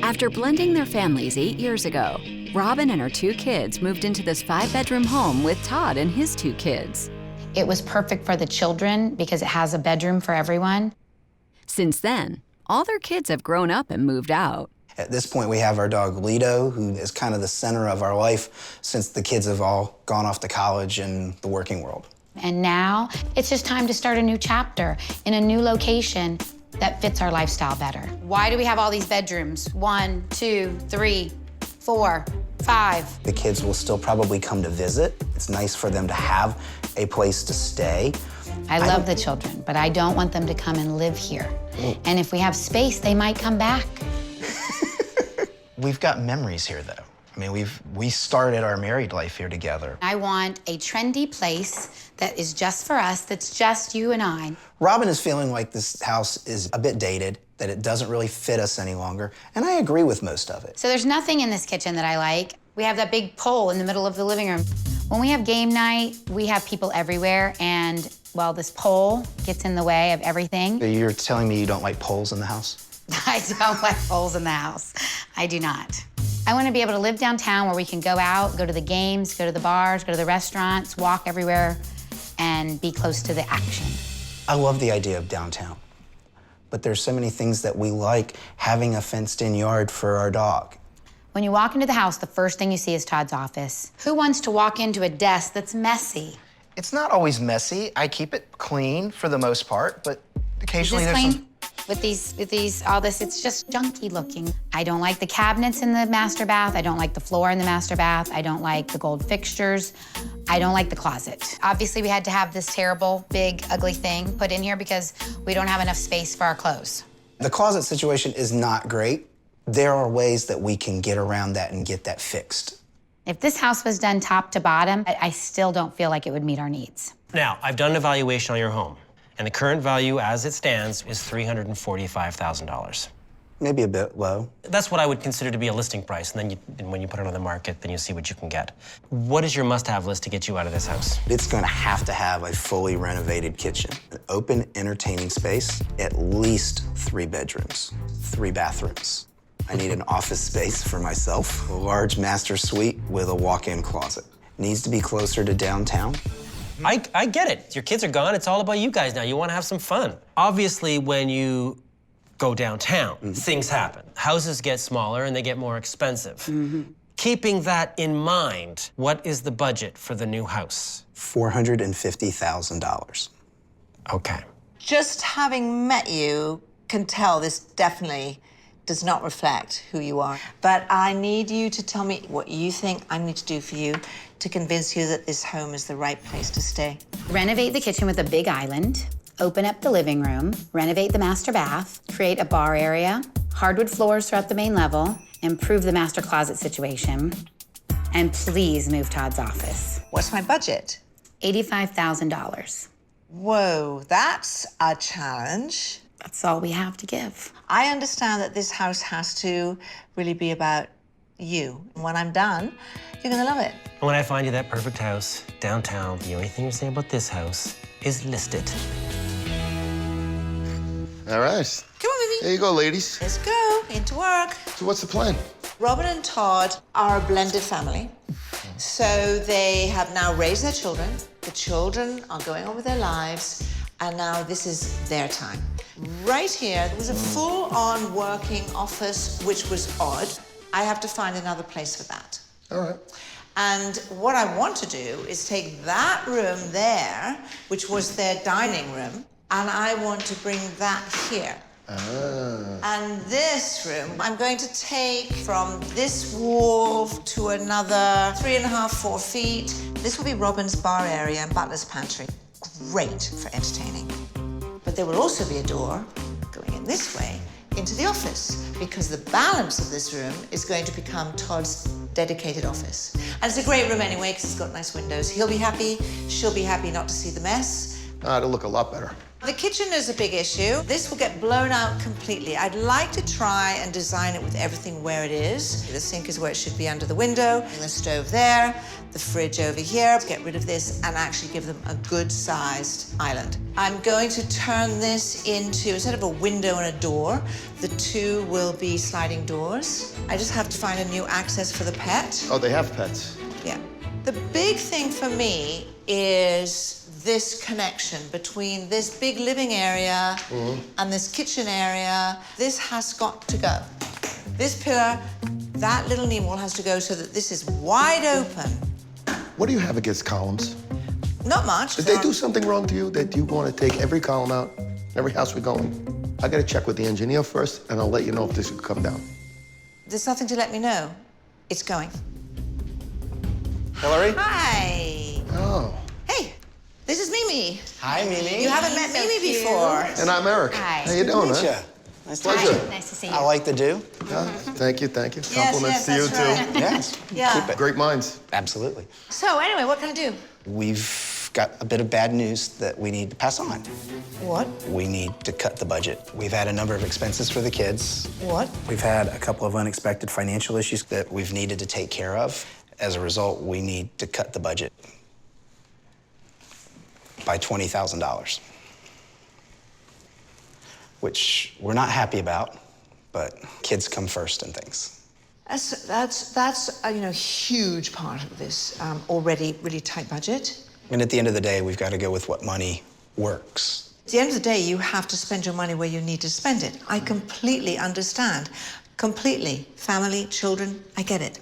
After blending their families 8 years ago, Robyn and her 2 kids moved into this 5-bedroom home with Todd and his 2 kids. It was perfect for the children because it has a bedroom for everyone. Since then, all their kids have grown up and moved out. At this point, we have our dog Lido, who is kind of the center of our life since the kids have all gone off to college and the working world. And now it's just time to start a new chapter in a new location that fits our lifestyle better. Why do we have all these bedrooms? 1, 2, 3, 4, 5. The kids will still probably come to visit. It's nice for them to have a place to stay. I love the children, but I don't want them to come and live here. And if we have space, they might come back. We've got memories here, though. I mean, we started our married life here together. I want a trendy place that is just for us, that's just you and I. Robyn is feeling like this house is a bit dated, that it doesn't really fit us any longer, and I agree with most of it. So there's nothing in this kitchen that I like. We have that big pole in the middle of the living room. When we have game night, we have people everywhere, and, well, this pole gets in the way of everything. You're telling me you don't like poles in the house? I don't like poles in the house. I do not. I want to be able to live downtown where we can go out, go to the games, go to the bars, go to the restaurants, walk everywhere, and be close to the action. I love the idea of downtown, but there's so many things that we like, having a fenced-in yard for our dog. When you walk into the house, the first thing you see is Todd's office. Who wants to walk into a desk that's messy? It's not always messy. I keep it clean for the most part, but occasionally Is this there's clean? some... All this, it's just junky looking. I don't like the cabinets in the master bath. I don't like the floor in the master bath. I don't like the gold fixtures. I don't like the closet. Obviously, we had to have this terrible, big, ugly thing put in here because we don't have enough space for our clothes. The closet situation is not great. There are ways that we can get around that and get that fixed. If this house was done top to bottom, I still don't feel like it would meet our needs. Now, I've done an evaluation on your home, and the current value as it stands is $345,000. Maybe a bit low. That's what I would consider to be a listing price, and then when you put it on the market, then you see what you can get. What is your must-have list to get you out of this house? It's gonna have to have a fully renovated kitchen, an open, entertaining space, at least 3 bedrooms, 3 bathrooms. I need an office space for myself, a large master suite with a walk-in closet. Needs to be closer to downtown. I get it. Your kids are gone. It's all about you guys now. You want to have some fun. Obviously, when you go downtown, things happen. Houses get smaller and they get more expensive. Keeping that in mind, what is the budget for the new house? $450,000. Okay. Just having met you can tell this definitely does not reflect who you are. But I need you to tell me what you think I need to do for you to convince you that this home is the right place to stay. Renovate the kitchen with a big island, open up the living room, renovate the master bath, create a bar area, hardwood floors throughout the main level, improve the master closet situation, and please move Todd's office. What's my budget? $85,000. Whoa, that's a challenge. That's all we have to give. I understand that this house has to really be about you. When I'm done, you're gonna love it. When I find you that perfect house downtown, the only thing you say about this house is list it. All right. Come on, baby. There you go, ladies. Let's go, into work. So what's the plan? Robyn and Todd are a blended family. So they have now raised their children. The children are going on with their lives, and now this is their time. Right here, there was a full-on working office, which was odd. I have to find another place for that. All right. And what I want to do is take that room there, which was their dining room, and I want to bring that here. And this room, I'm going to take from this wall to another 3.5, 4 feet. This will be Robyn's bar area and butler's pantry. Great for entertaining. But there will also be a door going in this way into the office, because the balance of this room is going to become Todd's dedicated office. And it's a great room anyway, because it's got nice windows. He'll be happy, she'll be happy not to see the mess. It'll look a lot better. The kitchen is a big issue. This will get blown out completely. I'd like to try and design it with everything where it is. The sink is where it should be under the window, and the stove there, the fridge over here. Get rid of this and actually give them a good-sized island. I'm going to turn this into, instead of a window and a door, the two will be sliding doors. I just have to find a new access for the pet. Oh, they have pets. Yeah. The big thing for me is this connection between this big living area and this kitchen area. This has got to go. This pillar, that little knee wall has to go so that this is wide open. What do you have against columns? Not much. Did they do something wrong to you that you want to take every column out, every house we go in? I got to check with the engineer first, and I'll let you know if this could come down. There's nothing to let me know. It's going. Hillary? Hi. Oh. Hey, this is Mimi. Hi, Mimi. You haven't met Mimi before. And I'm Eric. Hi. How you doing, Meet man? ya. Nice to Pleasure. meet you. Nice to see you. I like the do. Thank you, thank you. yes, Compliments to you, that's too. right. Yes. Yeah. Keep it. Great minds. Absolutely. So anyway, what can I do? We've got a bit of bad news that we need to pass on. What? We need to cut the budget. We've had a number of expenses for the kids. What? We've had a couple of unexpected financial issues that we've needed to take care of. As a result, we need to cut the budget by $20,000, which we're not happy about, but kids come first and things. That's a huge part of this already really tight budget. And at the end of the day, we've got to go with what money works. At the end of the day, you have to spend your money where you need to spend it. I completely understand. Completely. Family, children, I get it.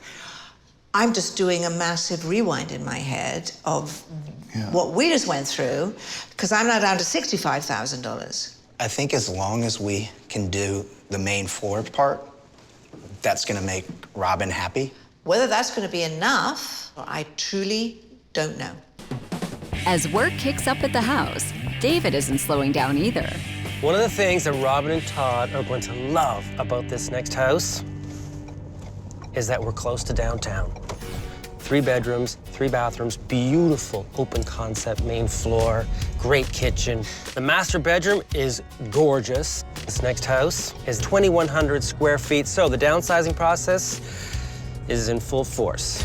I'm just doing a massive rewind in my head of what we just went through, because I'm now down to $65,000. I think as long as we can do the main floor part, that's going to make Robyn happy. Whether that's going to be enough, I truly don't know. As work kicks up at the house, David isn't slowing down either. One of the things that Robyn and Todd are going to love about this next house is that we're close to downtown. 3 bedrooms, 3 bathrooms, beautiful open concept main floor, great kitchen. The master bedroom is gorgeous. This next house is 2,100 square feet, so the downsizing process is in full force.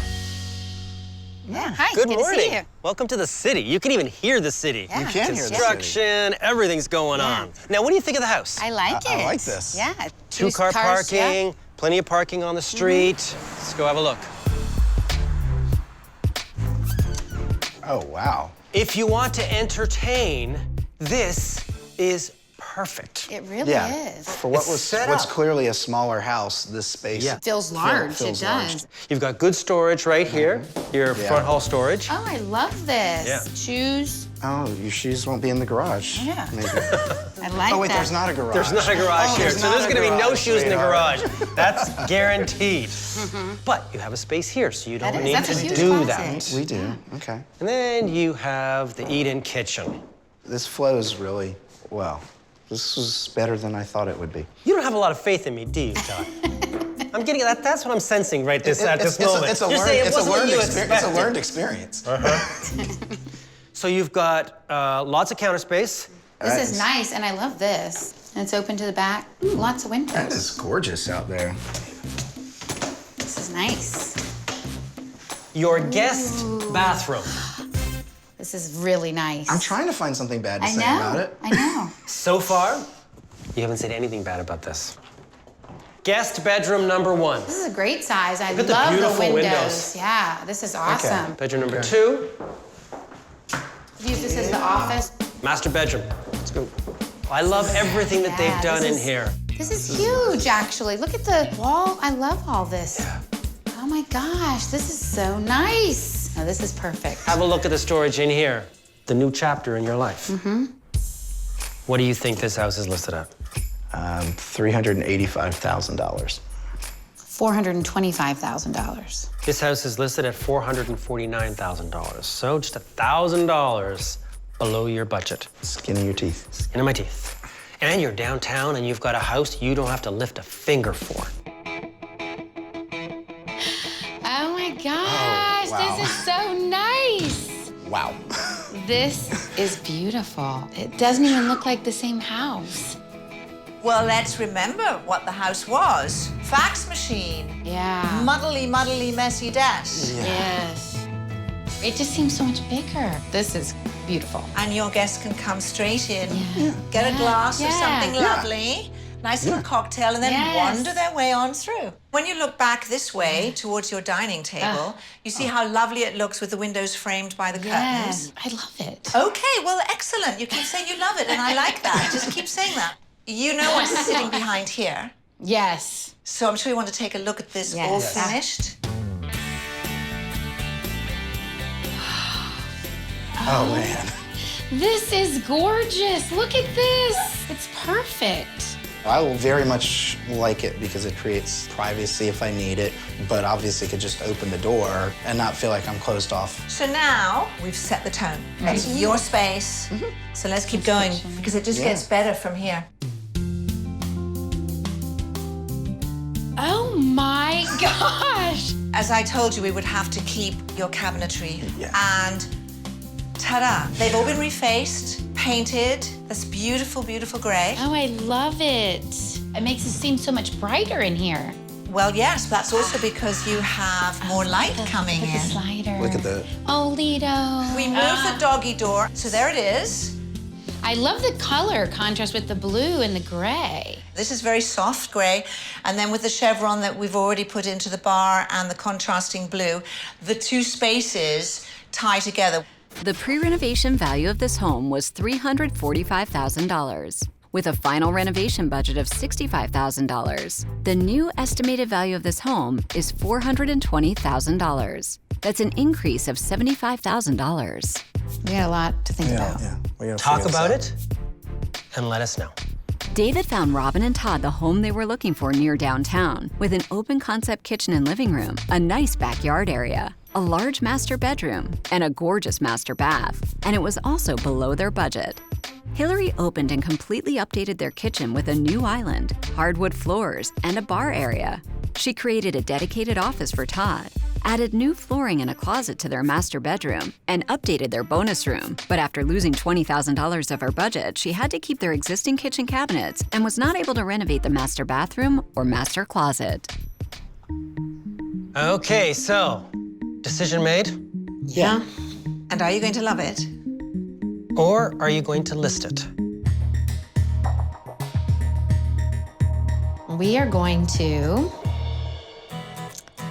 Yeah, hi. Good good morning. to see you. Welcome to the city. You can even hear the city. Yeah. You can hear the city. Construction, everything's going on. Now, what do you think of the house? I like it. I like this. Yeah. 2-car cars, yeah. parking, plenty of parking on the street. Let's go have a look. Oh, wow. If you want to entertain, this is perfect. It really is. For what It's was set what's up. clearly a smaller house, this space Feels large. feels it large. does. You've got good storage right here, your Yeah. front hall storage. Oh, I love this. Yeah. Shoes. Oh, your shoes won't be in the garage. Yeah. Maybe. I like Oh, wait, that. there's not a garage. There's not a garage here, there's so there's not a gonna be no garage, shoes in the sweetheart. garage. That's guaranteed. But you have a space here, so you don't That is- need that's a to huge do closet. that. We do, okay. And then you have the eat-in kitchen. This flows really well. This was better than I thought it would be. You don't have a lot of faith in me, do you, Todd? I'm getting that. That's what I'm sensing right at this moment. It's a You're learned, saying it it's a wasn't what learned you experience. It's a expected. learned experience. So you've got lots of counter space. This is nice, and I love this. And it's open to the back. Lots of windows. That is gorgeous out there. This is nice. Your guest bathroom. This is really nice. I'm trying to find something bad to I say know. about it. I know. So far, you haven't said anything bad about this. Guest bedroom number 1. This is a great size. I Look at the love beautiful windows. windows. Yeah, this is awesome. Bedroom number 2. Use this as the office. Master bedroom. Let's go. I love everything that Yeah, they've done this in is- here. This is huge, actually. Look at the wall. I love all this. Oh my gosh, this is so nice. No, this is perfect. Have a look at the storage in here. The new chapter in your life. What do you think this house is listed at? $385,000. $425,000. This house is listed at $449,000. So just $1,000 below your budget. Skin in your teeth. Skin of my teeth. And you're downtown and you've got a house you don't have to lift a finger for. Oh my gosh, wow. this is so nice. Wow. This is beautiful. It doesn't even look like the same house. Well, let's remember what the house was. Fax machine. Yeah. Muddly, messy desk. Yes. It just seems so much bigger. This is beautiful. And your guests can come straight in, Yeah. get a glass of Yeah. something lovely, nice little cocktail, and then wander their way on through. When you look back this way towards your dining table, you see how lovely it looks with the windows framed by the curtains. Yes, I love it. Okay, well, excellent. You keep saying you love it, and I like that. Just keep saying that. You know what's sitting behind here. Yes. So I'm sure you want to take a look at this Yes. all finished. Oh, man. This is gorgeous. Look at this. It's perfect. I will very much like it because it creates privacy if I need it, but obviously could just open the door and not feel like I'm closed off. So now we've set the tone. It's your space. So let's keep going because it just gets better from here. Oh my gosh. As I told you, we would have to keep your cabinetry. Yeah. And ta-da, they've all been refaced, painted. This beautiful, beautiful gray. Oh, I love it. It makes it seem so much brighter in here. Well, yes, but that's also because you have more light coming Look at the in. slider. Look at the... Oh, Lido. We move the doggy door. So there it is. I love the color contrast with the blue and the gray. This is very soft gray. And then with the chevron that we've already put into the bar and the contrasting blue, the two spaces tie together. The pre-renovation value of this home was $345,000. With a final renovation budget of $65,000, the new estimated value of this home is $420,000. That's an increase of $75,000. We got a lot to think about. Yeah. We gotta Talk figure this about out. it and let us know. David found Robyn and Todd the home they were looking for near downtown, with an open concept kitchen and living room, a nice backyard area, a large master bedroom, and a gorgeous master bath. And it was also below their budget. Hilary opened and completely updated their kitchen with a new island, hardwood floors, and a bar area. She created a dedicated office for Todd, added new flooring and a closet to their master bedroom, and updated their bonus room. But after losing $20,000 of her budget, she had to keep their existing kitchen cabinets and was not able to renovate the master bathroom or master closet. Okay, so decision made? Yeah. And are you going to love it? Or are you going to list it? We are going to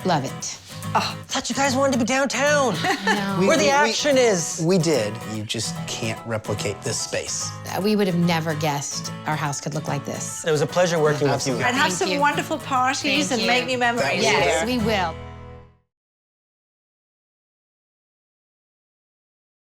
love it. Oh, I thought you guys wanted to be downtown. No. Where the action is. We did. You just can't replicate this space. We would have never guessed our house could look like this. It was a pleasure working with you And guys. have Thank some you. wonderful parties Thank and you. make new memories. Yes, here. we will.